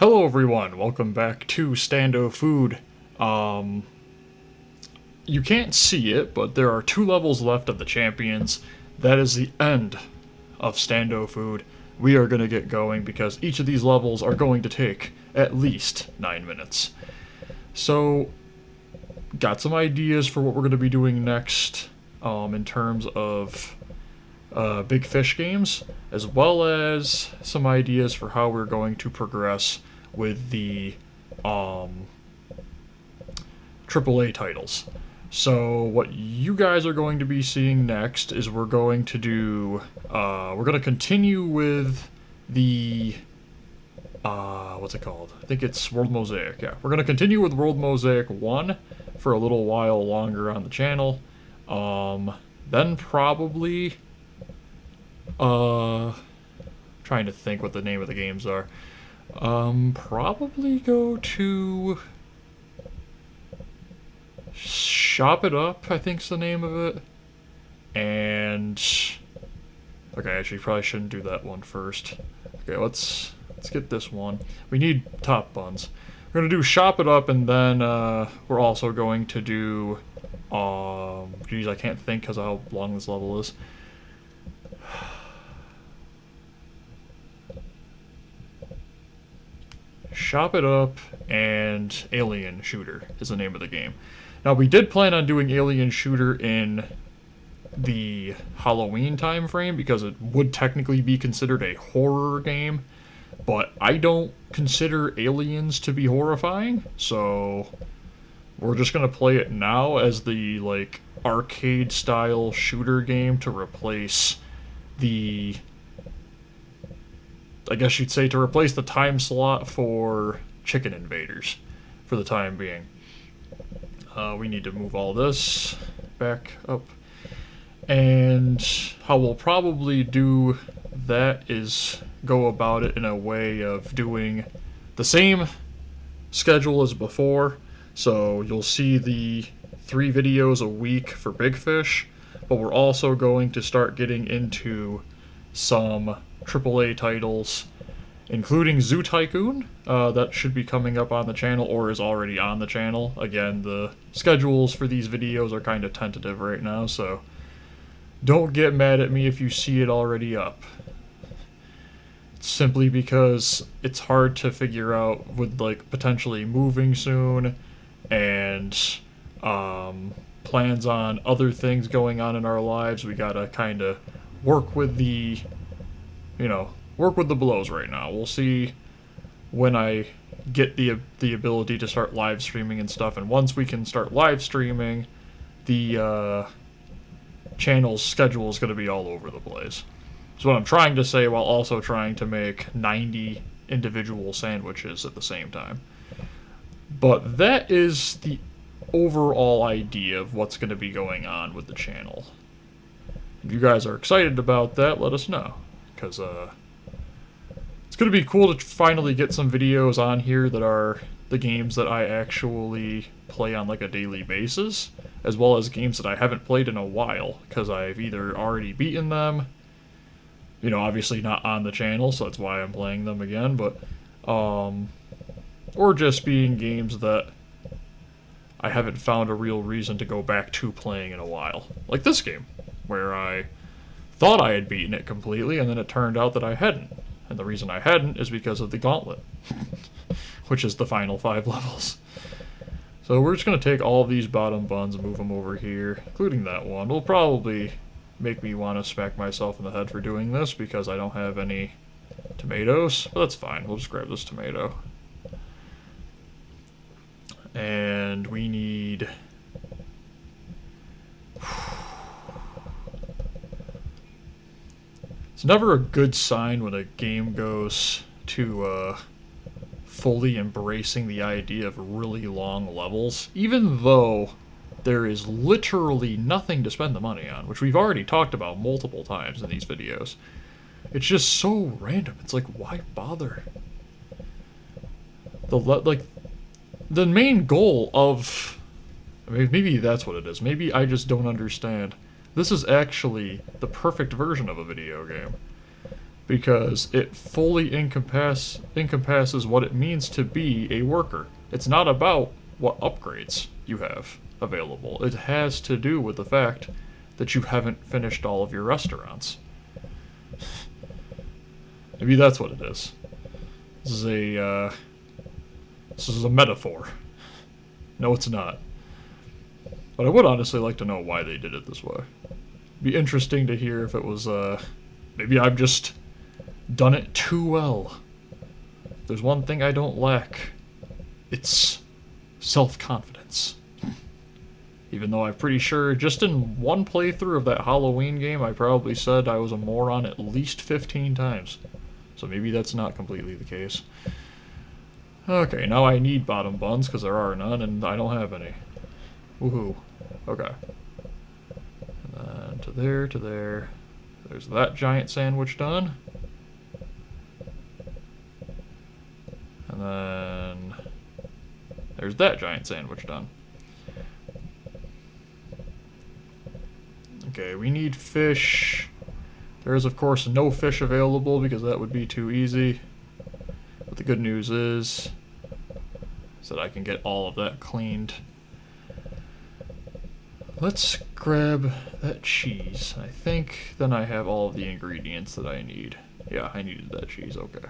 Hello everyone, welcome back to Stando Food. You can't see it, but there are 2 levels left of the champions. That is the end of Stando Food. We are going to get going because each of these levels are going to take at least 9 minutes. So, got some ideas for what we're going to be doing next in terms of big fish games, as well as some ideas for how we're going to progress with the AAA titles. So what you guys are going to be seeing next is we're going to continue with the what's it called? I think it's World Mosaic. Yeah, we're going to continue with World Mosaic 1 for a little while longer on the channel. Then probably trying to think what the name of the games are. Probably go to Shop It Up, I think's the name of it. And okay, actually probably shouldn't do that one first. Okay, let's get this one. We need top buns. We're gonna do Shop It Up, and then we're also going to do geez, I can't think because of how long this level is. Shop It Up and Alien Shooter is the name of the game. Now, we did plan on doing Alien Shooter in the Halloween time frame because it would technically be considered a horror game, but I don't consider aliens to be horrifying, so we're just going to play it now as the like arcade style shooter game to replace the, I guess you'd say, to replace the time slot for Chicken Invaders for the time being. We need to move all this back up. And how we'll probably do that is go about it in a way of doing the same schedule as before. So you'll see the 3 videos a week for Big Fish, but we're also going to start getting into some AAA titles, including Zoo Tycoon. That should be coming up on the channel or is already on the channel. Again, the schedules for these videos are kind of tentative right now, so don't get mad at me if you see it already up. It's simply because it's hard to figure out with like potentially moving soon and plans on other things going on in our lives. We gotta kind of work with the blows right now. We'll see when I get the ability to start live streaming and stuff, and once we can start live streaming, the channel's schedule is going to be all over the place. That's what I'm trying to say, while also trying to make 90 individual sandwiches at the same time. But that is the overall idea of what's going to be going on with the channel. If you guys are excited about that, let us know, because it's going to be cool to finally get some videos on here that are the games that I actually play on like a daily basis, as well as games that I haven't played in a while, because I've either already beaten them, obviously not on the channel, so that's why I'm playing them again, but, or just being games that I haven't found a real reason to go back to playing in a while. Like this game, where I thought I had beaten it completely, and then it turned out that I hadn't. And the reason I hadn't is because of the Gauntlet, which is the final 5 levels. So we're just going to take all of these bottom buns and move them over here, including that one. It'll probably make me want to smack myself in the head for doing this because I don't have any tomatoes, but that's fine. We'll just grab this tomato. And we need... It's never a good sign when a game goes to fully embracing the idea of really long levels, even though there is literally nothing to spend the money on, which we've already talked about multiple times in these videos. It's just so random. It's like, why bother? The main goal of... I mean, maybe that's what it is. Maybe I just don't understand. This is actually the perfect version of a video game. because it fully encompasses what it means to be a worker. It's not about what upgrades you have available. It has to do with the fact that you haven't finished all of your restaurants. Maybe that's what it is. This is a metaphor. No, it's not. But I would honestly like to know why they did it this way. It'd be interesting to hear if it was, maybe I've just done it too well. There's one thing I don't lack. It's self-confidence. Even though I'm pretty sure just in one playthrough of that Halloween game, I probably said I was a moron at least 15 times. So maybe that's not completely the case. Okay, now I need bottom buns because there are none and I don't have any. Woohoo. Okay. And then to there, to there. There's that giant sandwich done. And then there's that giant sandwich done. Okay, we need fish. There is, of course, no fish available because that would be too easy. But the good news is that I can get all of that cleaned. Let's grab that cheese. I think then I have all of the ingredients that I need. Yeah, I needed that cheese, okay.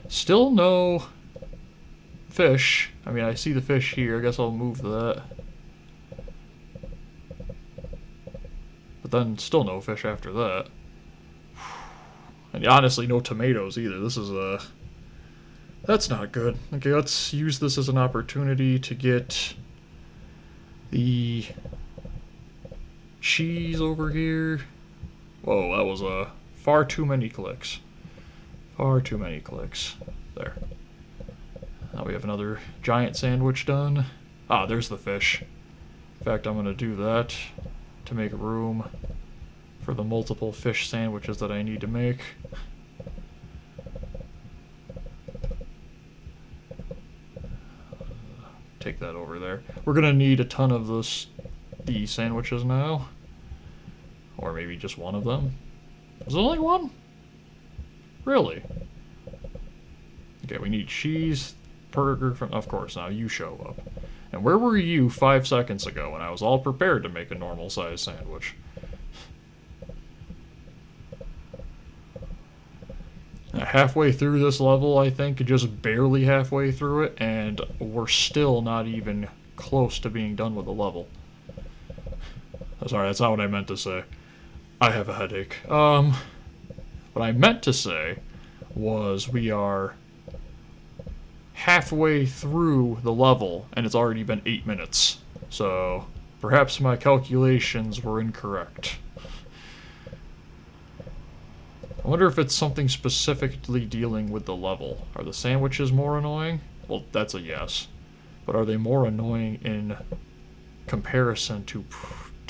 Still no fish. I mean, I see the fish here. I guess I'll move that. But then still no fish after that. And honestly, no tomatoes either. This is that's not good. Okay, let's use this as an opportunity to get the cheese over here. Whoa, that was far too many clicks. Far too many clicks. There. Now we have another giant sandwich done. Ah, there's the fish. In fact, I'm gonna do that to make room for the multiple fish sandwiches that I need to make. Take that over there. We're gonna need a ton of these sandwiches now. Or maybe just one of them. Is there only one? Really? Okay, we need cheese, burger from... Of course, now you show up. And where were you 5 seconds ago when I was all prepared to make a normal-sized sandwich? Halfway through this level, I think, just barely halfway through it, and we're still not even close to being done with the level. Sorry, that's not what I meant to say. I have a headache. What I meant to say was we are halfway through the level, and it's already been 8 minutes. So, perhaps my calculations were incorrect. I wonder if it's something specifically dealing with the level. Are the sandwiches more annoying? Well, that's a yes. But are they more annoying in comparison to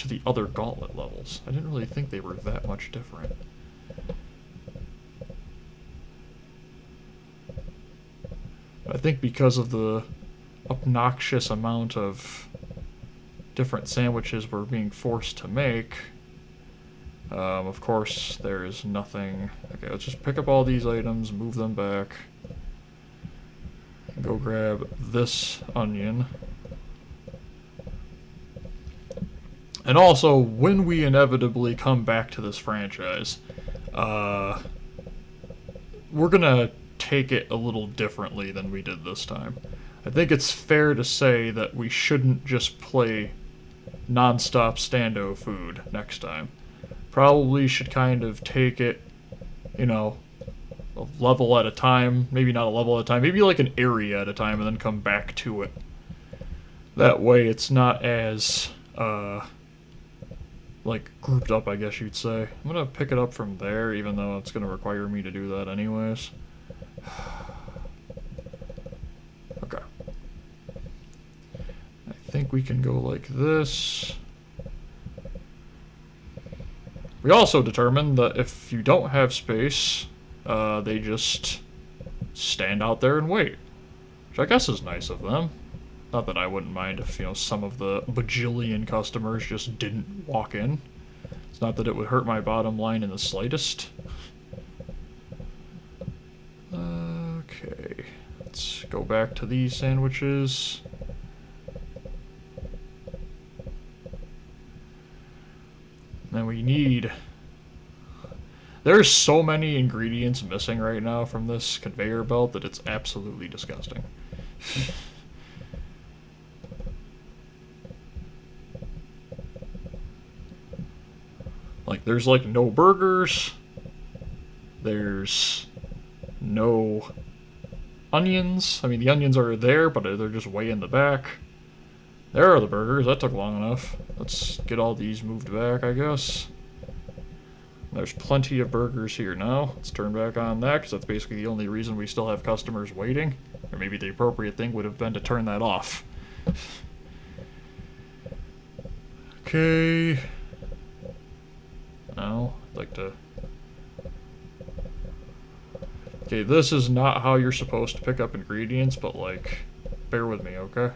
the other Gauntlet levels? I didn't really think they were that much different. I think because of the obnoxious amount of different sandwiches we're being forced to make, of course, there's nothing... Okay, let's just pick up all these items, move them back. Go grab this onion. And also, when we inevitably come back to this franchise, we're gonna take it a little differently than we did this time. I think it's fair to say that we shouldn't just play non-stop stando food next time. Probably should kind of take it, you know, a level at a time. Maybe not a level at a time, maybe like an area at a time, and then come back to it. That way it's not as, like, grouped up, I guess you'd say. I'm gonna pick it up from there, even though it's gonna require me to do that anyways. Okay. I think we can go like this. We also determined that if you don't have space, they just stand out there and wait. Which I guess is nice of them. Not that I wouldn't mind if, you know, some of the bajillion customers just didn't walk in. It's not that it would hurt my bottom line in the slightest. Okay, let's go back to these sandwiches. And we need... There's so many ingredients missing right now from this conveyor belt that it's absolutely disgusting. Like, there's like no burgers. There's no onions. I mean, the onions are there, but they're just way in the back. There are the burgers. That took long enough. Let's get all these moved back, I guess. There's plenty of burgers here now. Let's turn back on that, because that's basically the only reason we still have customers waiting. Or maybe the appropriate thing would have been to turn that off. Okay. Now, I'd like to... Okay, this is not how you're supposed to pick up ingredients, but, like, bear with me, okay?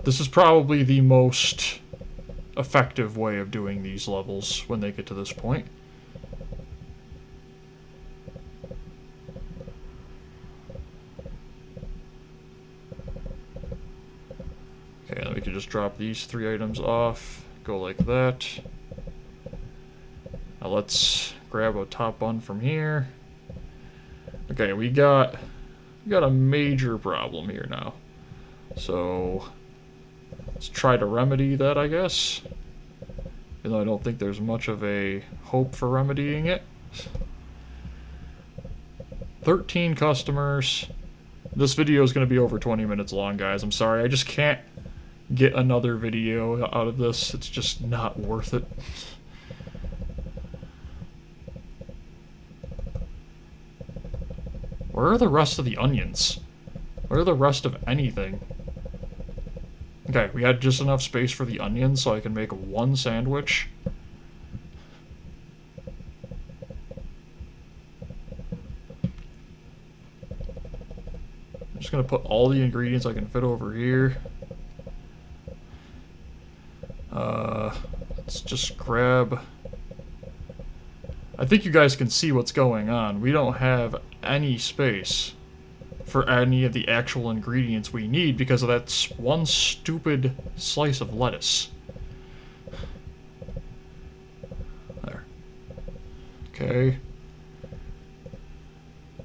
This is probably the most effective way of doing these levels when they get to this point. Okay, then we can just drop these 3 items off, go like that. Now let's grab a top bun from here. Okay, we got a major problem here now. So let's try to remedy that, I guess. Even though I don't think there's much of a hope for remedying it. 13 customers. This video is going to be over 20 minutes long, guys. I'm sorry, I just can't get another video out of this. It's just not worth it. Where are the rest of the onions? Where are the rest of anything? Okay, we had just enough space for the onions so I can make 1 sandwich. I'm just gonna put all the ingredients I can fit over here. Let's just grab... I think you guys can see what's going on. We don't have any space for any of the actual ingredients we need because of that one stupid slice of lettuce. There. Okay.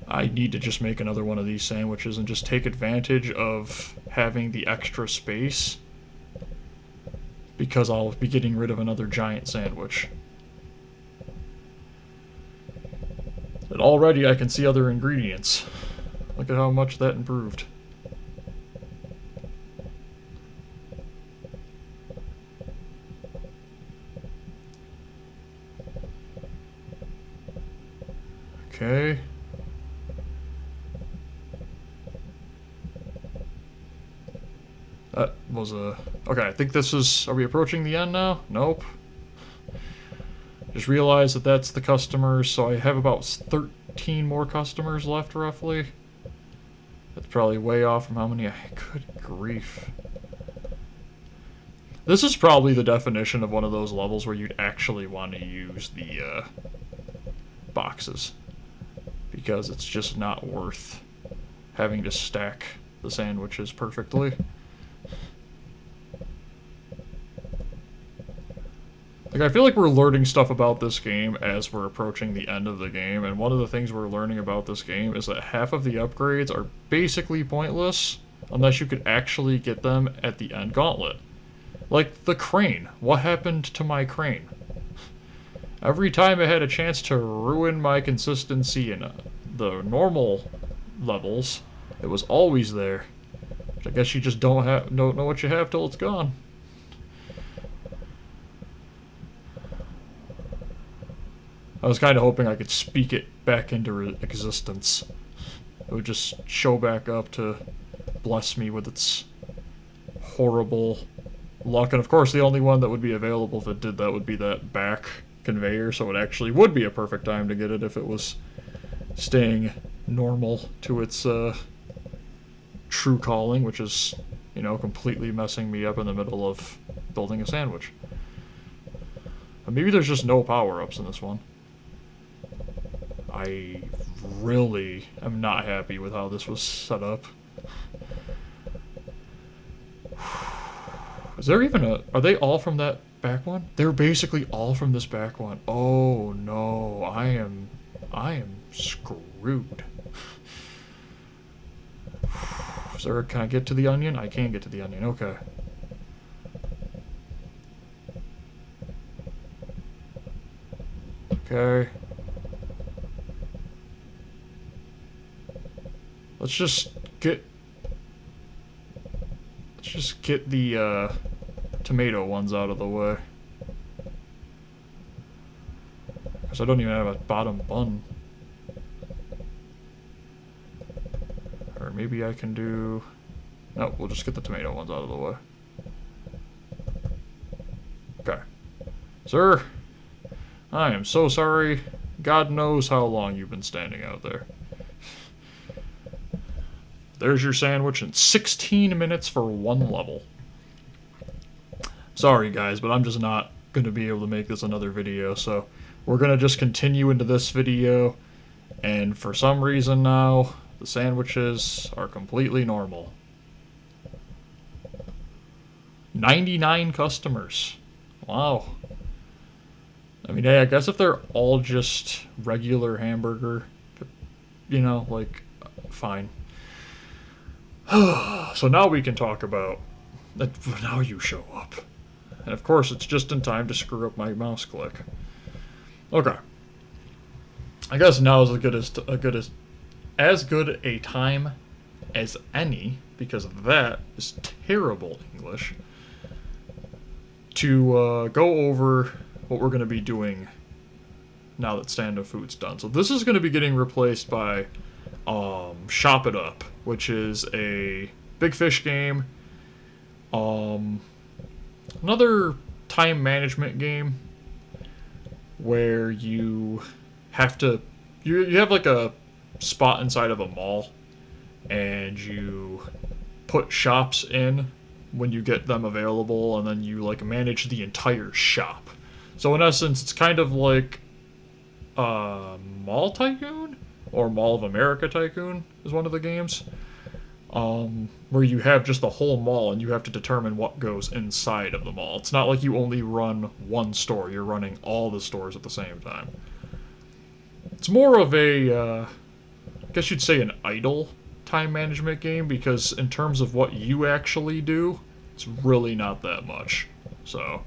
I need to just make another one of these sandwiches and just take advantage of having the extra space because I'll be getting rid of another giant sandwich. And already I can see other ingredients. Look at how much that improved. Okay. That was a... Okay, I think this is... Are we approaching the end now? Nope. Just realized that that's the customers, so I have about 13 more customers left, roughly. That's probably way off from how many I... Good grief. This is probably the definition of one of those levels where you'd actually want to use the boxes. Because it's just not worth having to stack the sandwiches perfectly. Like, I feel like we're learning stuff about this game as we're approaching the end of the game, and one of the things we're learning about this game is that half of the upgrades are basically pointless unless you could actually get them at the end gauntlet. Like the crane. What happened to my crane? Every time I had a chance to ruin my consistency in the normal levels, it was always there. Which I guess you just don't know what you have till it's gone. I was kind of hoping I could speak it back into existence. It would just show back up to bless me with its horrible luck. And of course, the only one that would be available if it did that would be that back conveyor, so it actually would be a perfect time to get it if it was staying normal to its true calling, which is, you know, completely messing me up in the middle of building a sandwich. Maybe there's just no power-ups in this one. I really am not happy with how this was set up. Is there even a... Are they all from that back one? They're basically all from this back one. Oh no, I am screwed. Sir, can I get to the onion? I can get to the onion, okay. Okay. Let's just get the tomato ones out of the way. Because I don't even have a bottom bun. Or maybe I can do... No, we'll just get the tomato ones out of the way. Okay. Sir, I am so sorry. God knows how long you've been standing out there. There's your sandwich in 16 minutes for one level. Sorry guys, but I'm just not going to be able to make this another video, so we're going to just continue into this video, and for some reason now, the sandwiches are completely normal. 99 customers. Wow. I mean, hey, I guess if they're all just regular hamburger, you know, like, fine. So now we can talk about... Now you show up. And of course, it's just in time to screw up my mouse click. Okay. I guess now is as good a time as any, because that is terrible English, to go over what we're going to be doing now that Stand Up Food's done. So this is going to be getting replaced by Shop It Up, which is a big fish game. Another time management game where you have to... You have like a spot inside of a mall, and you put shops in when you get them available, and then you like manage the entire shop. So in essence, it's kind of like Mall Tycoon, or Mall of America Tycoon is one of the games, where you have just the whole mall and you have to determine what goes inside of the mall. It's not like you only run one store, you're running all the stores at the same time. It's more of a, I guess you'd say an idle time management game, because in terms of what you actually do, it's really not that much. So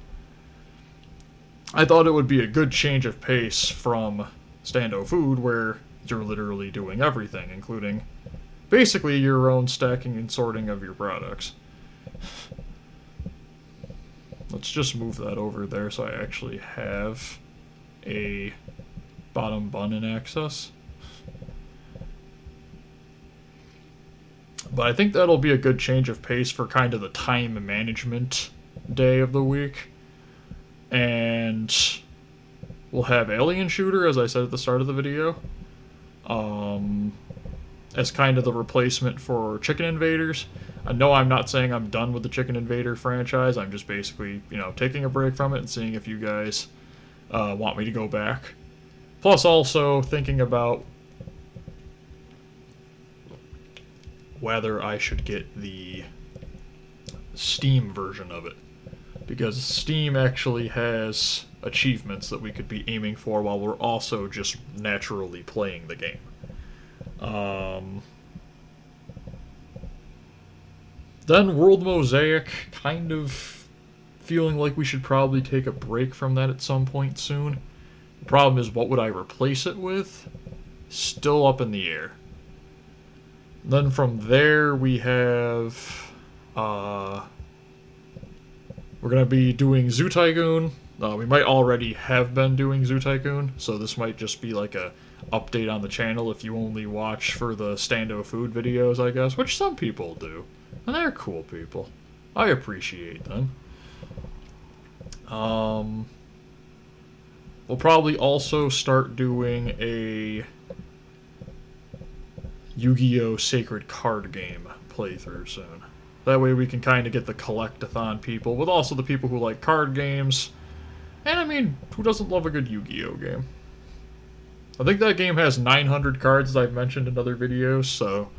I thought it would be a good change of pace from Stand-O Food, where you're literally doing everything, including basically your own stacking and sorting of your products. Let's just move that over there so I actually have a bottom bun in access. But I think that'll be a good change of pace for kind of the time management day of the week. And we'll have Alien Shooter, as I said at the start of the video, as kind of the replacement for Chicken Invaders. I know I'm not saying I'm done with the Chicken Invader franchise. I'm just basically, you know, taking a break from it and seeing if you guys want me to go back. Plus also thinking about whether I should get the Steam version of it, because Steam actually has achievements that we could be aiming for while we're also just naturally playing the game. Then World Mosaic, kind of feeling like we should probably take a break from that at some point soon. The problem is, what would I replace it with? Still up in the air. Then from there we have, we're going to be doing Zoo Tycoon. We might already have been doing Zoo Tycoon, so this might just be like a update on the channel if you only watch for the Stand-O Food videos, I guess, which some people do. And they're cool people. I appreciate them. We'll probably also start doing a Yu-Gi-Oh! Sacred Card Game playthrough soon. That way we can kind of get the collect-a-thon people, with also the people who like card games. And I mean, who doesn't love a good Yu-Gi-Oh! Game? I think that game has 900 cards, as I've mentioned in other videos, so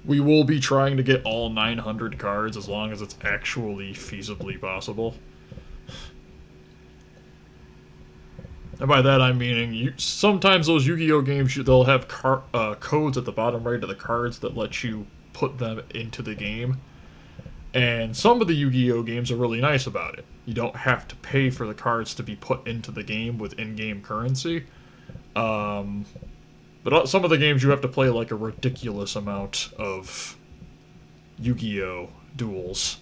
we will be trying to get all 900 cards as long as it's actually feasibly possible. And by that I'm meaning, sometimes those Yu-Gi-Oh games, they'll have codes at the bottom right of the cards that let you put them into the game. And some of the Yu-Gi-Oh games are really nice about it. You don't have to pay for the cards to be put into the game with in-game currency. But some of the games you have to play like a ridiculous amount of Yu-Gi-Oh duels.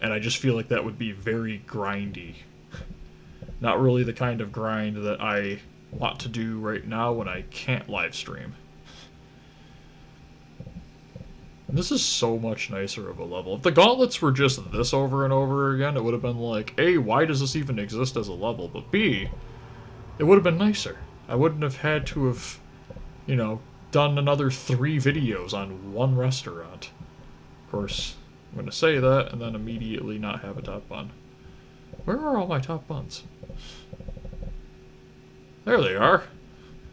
And I just feel like that would be very grindy. Not really the kind of grind that I want to do right now when I can't live stream. This is so much nicer of a level. If the gauntlets were just this over and over again, it would have been like, A, why does this even exist as a level? But B, it would have been nicer. I wouldn't have had to have, you know, done another 3 videos on one restaurant. Of course, I'm going to say that and then immediately not have a top bun. Where are all my top buns? There they are.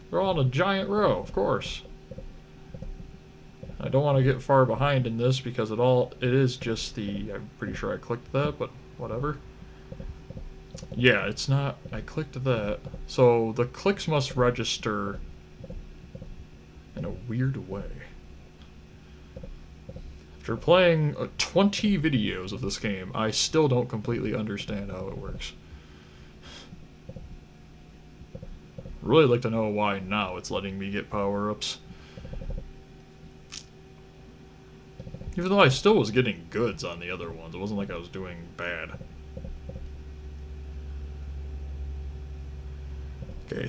They're all in a giant row, of course. I don't want to get far behind in this because it is just I'm pretty sure I clicked that, but whatever. Yeah, it's not, I clicked that. So the clicks must register in a weird way. After playing 20 videos of this game, I still don't completely understand how it works. Really like to know why now it's letting me get power-ups. Even though I still was getting goods on the other ones, it wasn't like I was doing bad. Okay,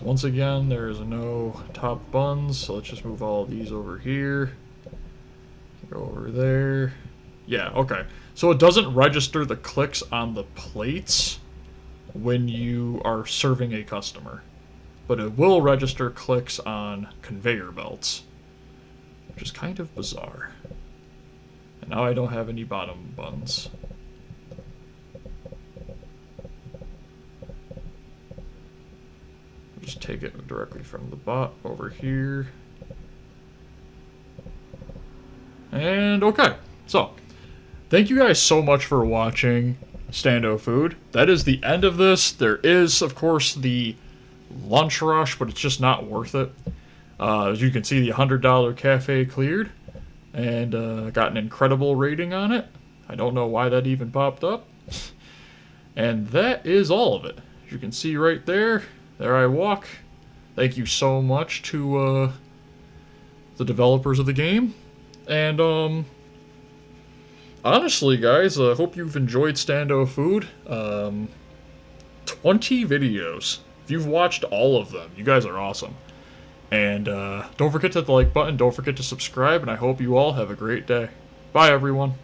once again, there's no top buns, so let's just move all these over here. Go over there. Yeah, okay. So it doesn't register the clicks on the plates when you are serving a customer. But it will register clicks on conveyor belts, which is kind of bizarre. And now I don't have any bottom buns. Just take it directly from the bot over here. And okay, so thank you guys so much for watching Stando Food. That is the end of this. There is, of course, the lunch rush, but it's just not worth it. As you can see, the $100 cafe cleared and got an incredible rating on it. I don't know why that even popped up. And that is all of it. As you can see right there, there I walk. Thank you so much to the developers of the game. And honestly, guys, I hope you've enjoyed Stando Food. 20 videos. If you've watched all of them, you guys are awesome. And don't forget to hit the like button, don't forget to subscribe, and I hope you all have a great day. Bye, everyone.